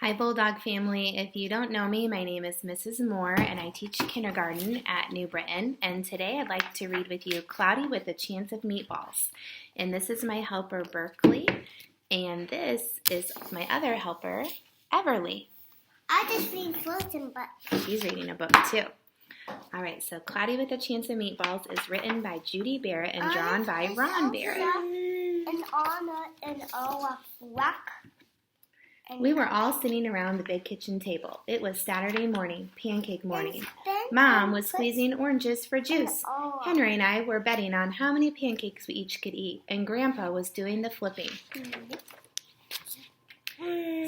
Hi, Bulldog family. If you don't know me, my name is Mrs. Moore, and I teach kindergarten at New Britain. And today I'd like to read with you Cloudy with a Chance of Meatballs. And this is my helper, Berkeley, and this is my other helper, Everly. I just read Frozen, but She's reading a book too. All right, so Cloudy with a Chance of Meatballs is written by Judy Barrett and drawn by Ron Barrett. And Anna and Ola Fleck. We were all sitting around the big kitchen table. It was Saturday morning, pancake morning. Mom was squeezing oranges for juice. Henry and I were betting on how many pancakes we each could eat, and Grandpa was doing the flipping.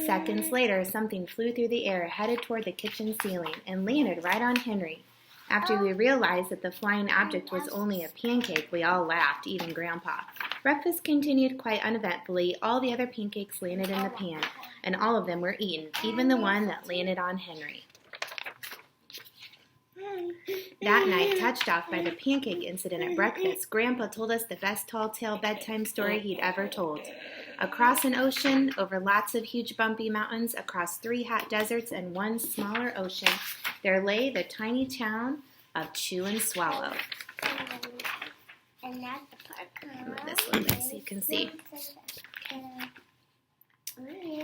Seconds later, something flew through the air, headed toward the kitchen ceiling, and landed right on Henry. After we realized that the flying object was only a pancake, we all laughed, even Grandpa. Breakfast continued quite uneventfully. All the other pancakes landed in the pan, and all of them were eaten, even the one that landed on Henry. That night, touched off by the pancake incident at breakfast, Grandpa told us the best tall tale bedtime story he'd ever told. Across an ocean, over lots of huge bumpy mountains, across 3 hot deserts and 1 smaller ocean, there lay the tiny town of Chew and Swallow. And that's the park. Move this a little bit so you can see.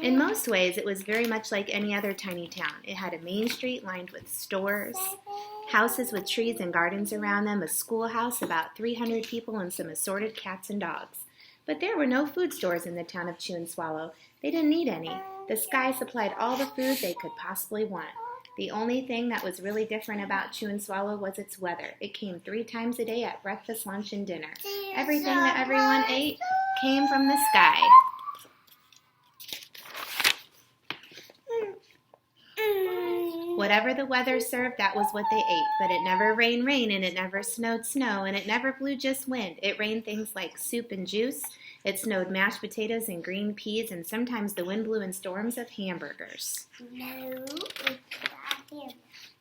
In most ways, it was very much like any other tiny town. It had a main street lined with stores, houses with trees and gardens around them, a schoolhouse, about 300 people, and some assorted cats and dogs. But there were no food stores in the town of Chew and Swallow. They didn't need any. The sky supplied all the food they could possibly want. The only thing that was really different about Chew and Swallow was its weather. It came 3 times a day at breakfast, lunch, and dinner. Everything that everyone ate came from the sky. Whatever the weather served, that was what they ate. But it never rained rain, and it never snowed snow, and it never blew just wind. It rained things like soup and juice. It snowed mashed potatoes and green peas, and sometimes the wind blew in storms of hamburgers. No, it's not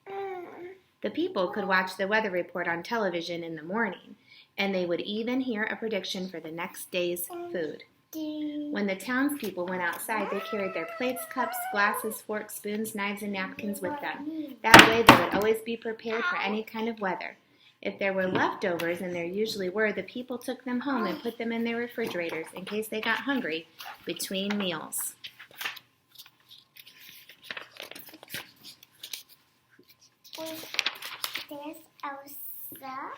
him. The people could watch the weather report on television in the morning, and they would even hear a prediction for the next day's food. When the townspeople went outside, they carried their plates, cups, glasses, forks, spoons, knives, and napkins with them. That way they would always be prepared for any kind of weather. If there were leftovers, and there usually were, the people took them home and put them in their refrigerators in case they got hungry between meals. There's Elsa.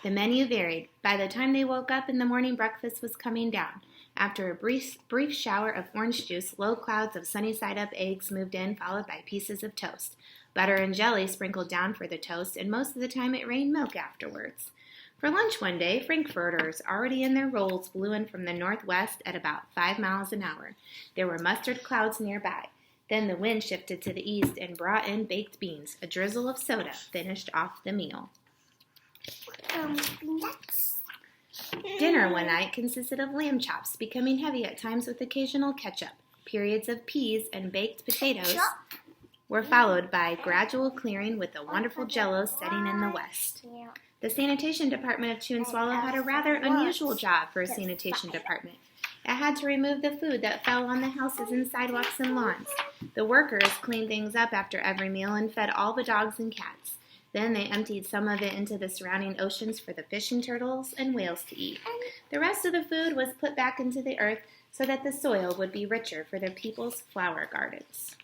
The menu varied. By the time they woke up in the morning, breakfast was coming down. After a brief shower of orange juice, low clouds of sunny-side-up eggs moved in, followed by pieces of toast. Butter and jelly sprinkled down for the toast, and most of the time it rained milk afterwards. For lunch one day, frankfurters, already in their rolls, blew in from the northwest at about 5 miles an hour. There were mustard clouds nearby. Then the wind shifted to the east and brought in baked beans. A drizzle of soda finished off the meal. Next. Dinner one night consisted of lamb chops, becoming heavy at times with occasional ketchup. Periods of peas and baked potatoes were followed by gradual clearing with a wonderful jello setting in the west. The sanitation department of Chew and Swallow had a rather unusual job for a sanitation department. It had to remove the food that fell on the houses and sidewalks and lawns. The workers cleaned things up after every meal and fed all the dogs and cats. Then they emptied some of it into the surrounding oceans for the fish and turtles and whales to eat. The rest of the food was put back into the earth so that the soil would be richer for the people's flower gardens.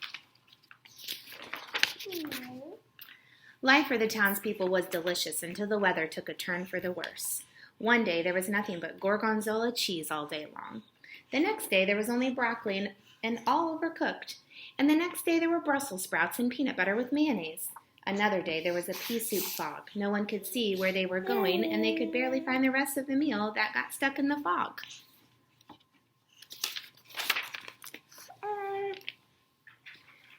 Life for the townspeople was delicious until the weather took a turn for the worse. One day there was nothing but gorgonzola cheese all day long. The next day there was only broccoli and all overcooked. And the next day there were Brussels sprouts and peanut butter with mayonnaise. Another day there was a pea soup fog. No one could see where they were going, and they could barely find the rest of the meal that got stuck in the fog.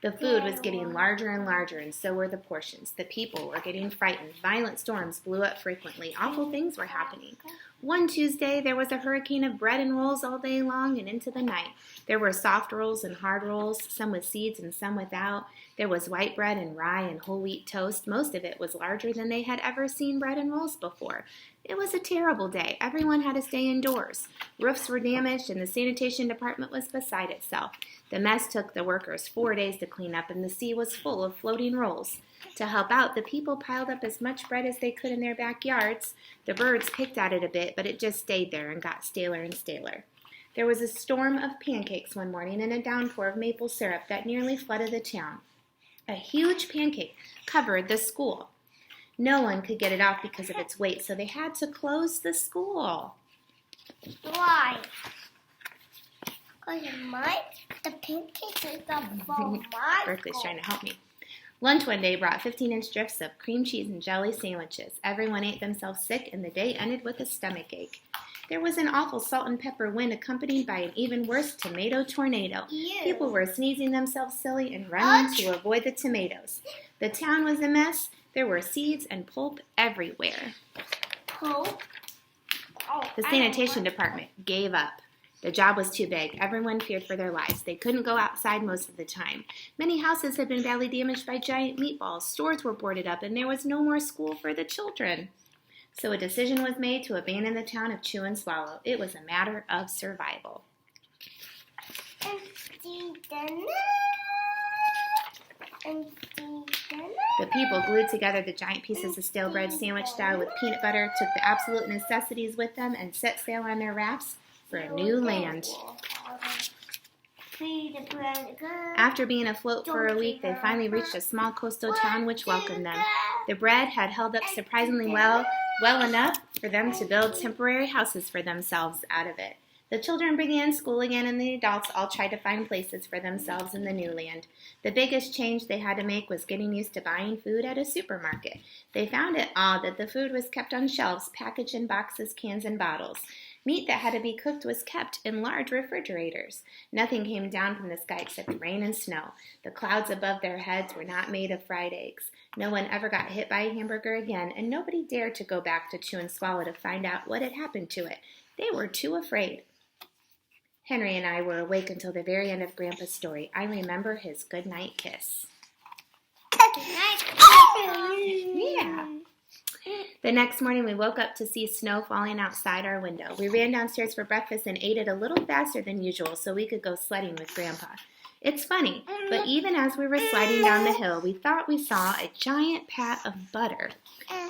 The food was getting larger and larger, and so were the portions. The people were getting frightened. Violent storms blew up frequently. Awful things were happening. One Tuesday, there was a hurricane of bread and rolls all day long and into the night. There were soft rolls and hard rolls, some with seeds and some without. There was white bread and rye and whole wheat toast. Most of it was larger than they had ever seen bread and rolls before. It was a terrible day. Everyone had to stay indoors. Roofs were damaged and the sanitation department was beside itself. The mess took the workers 4 days to clean up and the sea was full of floating rolls. To help out, the people piled up as much bread as they could in their backyards. The birds picked at it a bit, but it just stayed there and got staler and staler. There was a storm of pancakes one morning and a downpour of maple syrup that nearly flooded the town. A huge pancake covered the school. No one could get it off because of its weight, so they had to close the school. Why? The pancake is for my Berkeley's trying to help me. Lunch one day brought 15-inch drifts of cream cheese and jelly sandwiches. Everyone ate themselves sick, and the day ended with a stomachache. There was an awful salt and pepper wind accompanied by an even worse tomato tornado. Ew. People were sneezing themselves silly and running to avoid the tomatoes. The town was a mess. There were seeds and pulp everywhere. Pulp? Oh, The sanitation department gave up. The job was too big. Everyone feared for their lives. They couldn't go outside most of the time. Many houses had been badly damaged by giant meatballs. Stores were boarded up, and there was no more school for the children. So a decision was made to abandon the town of Chew and Swallow. It was a matter of survival. The people glued together the giant pieces of stale bread sandwich dough with peanut butter, took the absolute necessities with them, and set sail on their rafts for a new land. After being afloat for a week, they finally reached a small coastal town which welcomed them. The bread had held up surprisingly well enough for them to build temporary houses for themselves out of it. The children began school again, and the adults all tried to find places for themselves in the new land. The biggest change they had to make was getting used to buying food at a supermarket. They found it odd that the food was kept on shelves, packaged in boxes, cans, and bottles. Meat that had to be cooked was kept in large refrigerators. Nothing came down from the sky except rain and snow. The clouds above their heads were not made of fried eggs. No one ever got hit by a hamburger again, and nobody dared to go back to Chew and Swallow to find out what had happened to it. They were too afraid. Henry and I were awake until the very end of Grandpa's story. I remember his goodnight kiss. Yeah. The next morning, we woke up to see snow falling outside our window. We ran downstairs for breakfast and ate it a little faster than usual so we could go sledding with Grandpa. It's funny, but even as we were sliding down the hill, we thought we saw a giant pat of butter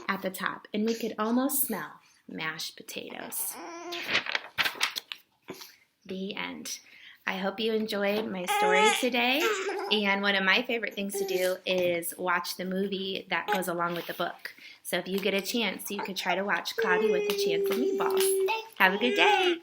at the top, and we could almost smell mashed potatoes. The end. I hope you enjoyed my story today, and one of my favorite things to do is watch the movie that goes along with the book. So if you get a chance, you could try to watch Cloudy with a Chance of Meatballs. Have a good day.